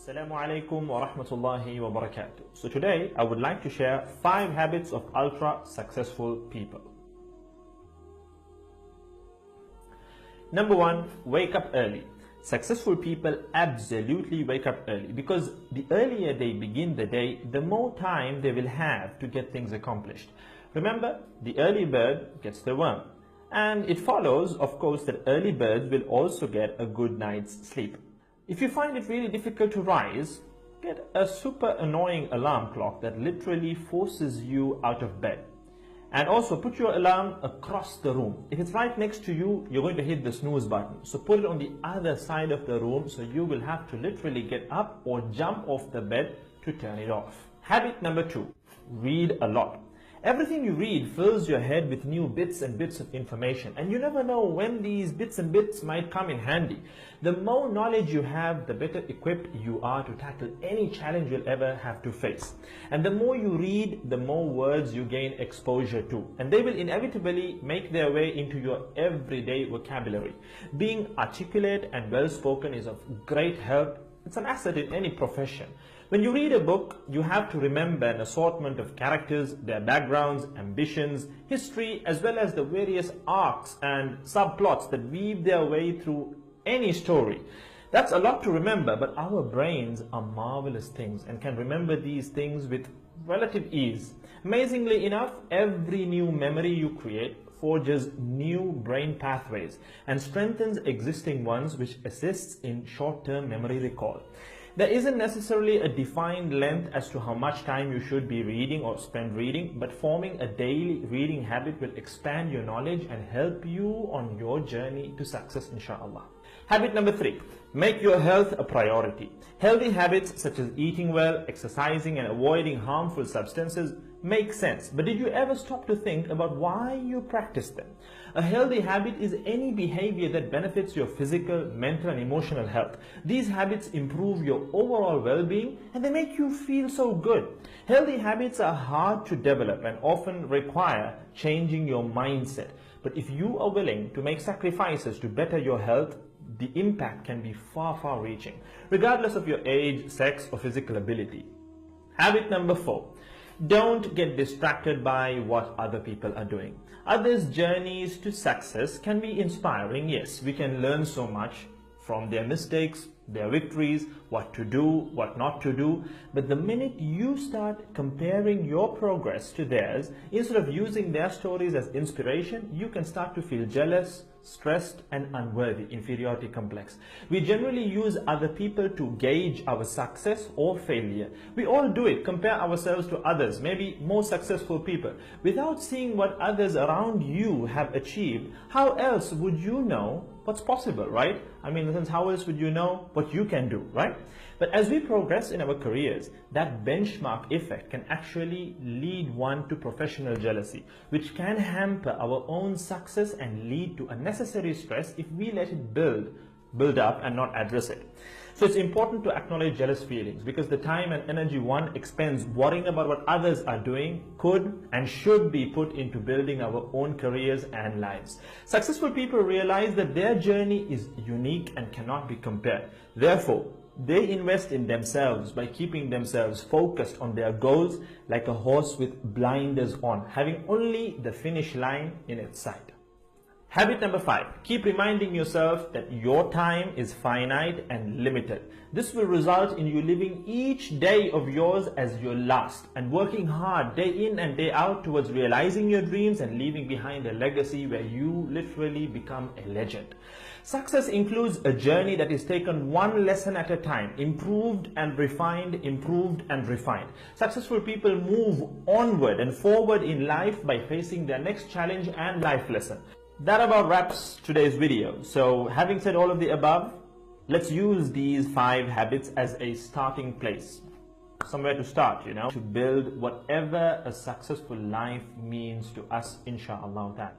Assalamu alaikum wa rahmatullahi wa barakatuh. So today I would like to share 5 habits of ultra successful people. Number 1, wake up early. Successful people absolutely wake up early because the earlier they begin the day, the more time they will have to get things accomplished. Remember, the early bird gets the worm. And it follows, of course, that early birds will also get a good night's sleep. If you find it really difficult to rise, get a super annoying alarm clock that literally forces you out of bed. And also put your alarm across the room. If it's right next to you, you're going to hit the snooze button. So put it on the other side of the room so you will have to literally get up or jump off the bed to turn it off. Habit number 2, read a lot. Everything you read fills your head with new bits and bits of information, and you never know when these bits and bits might come in handy. The more knowledge you have, the better equipped you are to tackle any challenge you'll ever have to face. And the more you read, the more words you gain exposure to, and they will inevitably make their way into your everyday vocabulary. Being articulate and well-spoken is of great help. It's an asset in any profession. When you read a book, you have to remember an assortment of characters, their backgrounds, ambitions, history, as well as the various arcs and subplots that weave their way through any story. That's a lot to remember, but our brains are marvelous things and can remember these things with relative ease. Amazingly enough, every new memory you create forges new brain pathways and strengthens existing ones, which assists in short-term memory recall. There isn't necessarily a defined length as to how much time you should be reading or spend reading, but forming a daily reading habit will expand your knowledge and help you on your journey to success, inshallah. Habit number 3, make your health a priority. Healthy habits such as eating well, exercising, and avoiding harmful substances make sense, but did you ever stop to think about why you practice them? A healthy habit is any behavior that benefits your physical, mental, and emotional health. These habits improve your overall well-being and they make you feel so good. Healthy habits are hard to develop and often require changing your mindset. But if you are willing to make sacrifices to better your health, the impact can be far reaching, regardless of your age, sex, or physical ability. Habit number 4. Don't get distracted by what other people are doing. Others' journeys to success can be inspiring, yes. We can learn so much from their mistakes, their victories, what to do, what not to do. But the minute you start comparing your progress to theirs, instead of using their stories as inspiration, you can start to feel jealous, stressed, and unworthy, inferiority complex. We generally use other people to gauge our success or failure. We all do it, compare ourselves to others, maybe more successful people. Without seeing what others around you have achieved, how else would you know what's possible, right? I mean, in the sense, how else would you know what you can do, right? But as we progress in our careers, that benchmark effect can actually lead one to professional jealousy, which can hamper our own success and lead to unnecessary stress if we let it build up and not address it. So it's important to acknowledge jealous feelings because the time and energy one expends worrying about what others are doing could and should be put into building our own careers and lives. Successful people realize that their journey is unique and cannot be compared. Therefore, they invest in themselves by keeping themselves focused on their goals like a horse with blinders on, having only the finish line in its sight. Habit number 5, keep reminding yourself that your time is finite and limited. This will result in you living each day of yours as your last and working hard day in and day out towards realizing your dreams and leaving behind a legacy where you literally become a legend. Success includes a journey that is taken one lesson at a time, improved and refined, improved and refined. Successful people move onward and forward in life by facing their next challenge and life lesson. That about wraps today's video. So having said all of the above, let's use these 5 habits as a starting place. Somewhere to start, to build whatever a successful life means to us, inshallah.